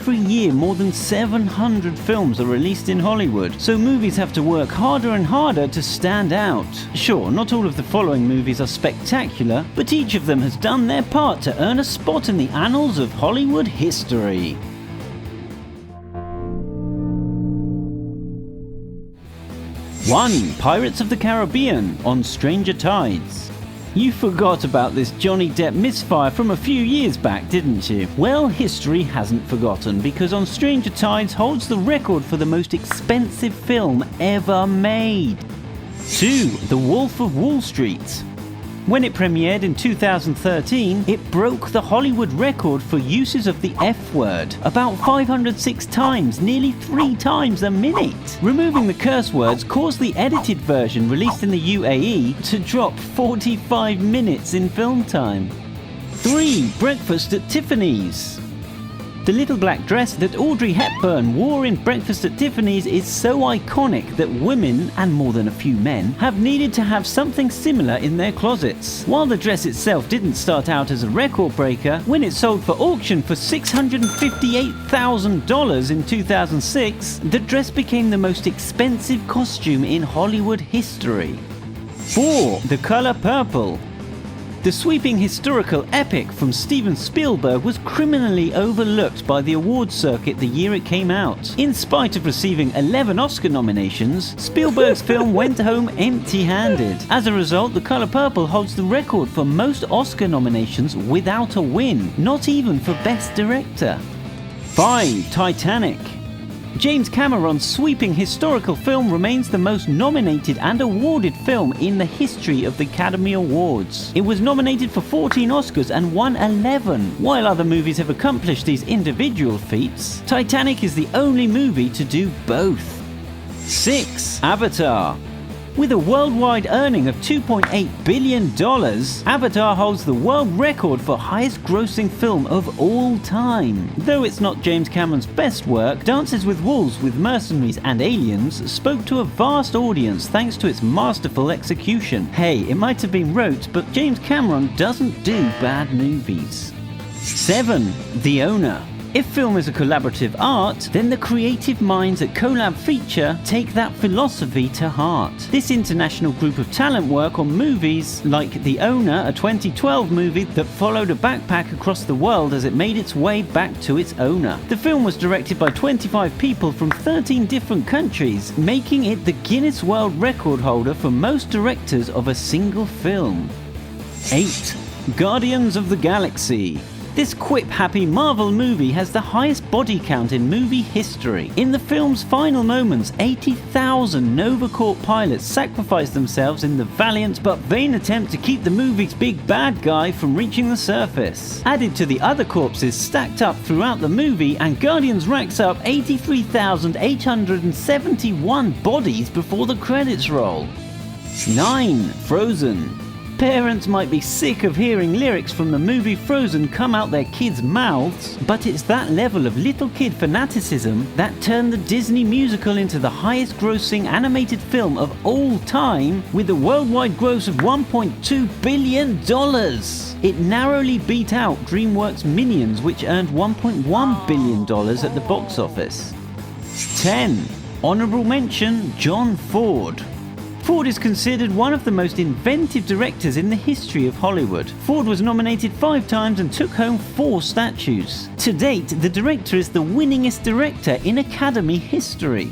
every year more than 700 films are released in Hollywood, so movies have to work harder and harder to stand out. Sure, not all of the following movies are spectacular, but each of them has done their part to earn a spot in the annals of Hollywood history. 1. Pirates of the Caribbean on Stranger Tides. You forgot about this Johnny Depp misfire from a few years back, didn't you? Well, history hasn't forgotten, because On Stranger Tides holds the record for the most expensive film ever made. 2. The Wolf of Wall Street. When it premiered in 2013, it broke the Hollywood record for uses of the F word, about 506 times, nearly 3 times a minute. Removing the curse words caused the edited version released in the UAE to drop 45 minutes in film time. 3. Breakfast at Tiffanys. The little black dress that Audrey Hepburn wore in Breakfast at Tiffanys is so iconic that women, and more than a few men, have needed to have something similar in their closets. While the dress itself didn't start out as a record breaker, when it sold for auction for $658,000 in 2006, the dress became the most expensive costume in Hollywood history. 4. The Color Purple. The sweeping historical epic from Steven Spielberg was criminally overlooked by the awards circuit the year it came out. In spite of receiving 11 Oscar nominations, Spielberg's film went home empty-handed. As a result, The Color Purple holds the record for most Oscar nominations without a win, not even for Best Director. 5. Titanic. James Cameron's sweeping historical film remains the most nominated and awarded film in the history of the Academy Awards. It was nominated for 14 Oscars and won 11. While other movies have accomplished these individual feats, Titanic is the only movie to do both. 6. Avatar. With a worldwide earning of $2.8 billion, Avatar holds the world record for highest grossing film of all time. Though it's not James Cameron's best work, Dances with Wolves with Mercenaries and Aliens spoke to a vast audience thanks to its masterful execution. Hey, it might have been rote, but James Cameron doesn't do bad movies. 7. The Owner. If film is a collaborative art, then the creative minds at Collab Feature take that philosophy to heart. This international group of talent work on movies like The Owner, a 2012 movie that followed a backpack across the world as it made its way back to its owner. The film was directed by 25 people from 13 different countries, making it the Guinness World Record holder for most directors of a single film. 8. Guardians of the Galaxy. This quip-happy Marvel movie has the highest body count in movie history. In the film's final moments, 80,000 Nova Corps pilots sacrificed themselves in the valiant but vain attempt to keep the movie's big bad guy from reaching the surface. Added to the other corpses stacked up throughout the movie, and Guardians racks up 83,871 bodies before the credits roll. 9. Frozen. Parents might be sick of hearing lyrics from the movie Frozen come out their kids' mouths, but it's that level of little kid fanaticism that turned the Disney musical into the highest grossing animated film of all time, with a worldwide gross of $1.2 billion. It narrowly beat out DreamWorks' Minions, which earned $1.1 billion at the box office. 10. Honorable mention, John Ford. Ford is considered one of the most inventive directors in the history of Hollywood. Ford was nominated 5 times and took home 4 statues. To date, the director is the winningest director in Academy history.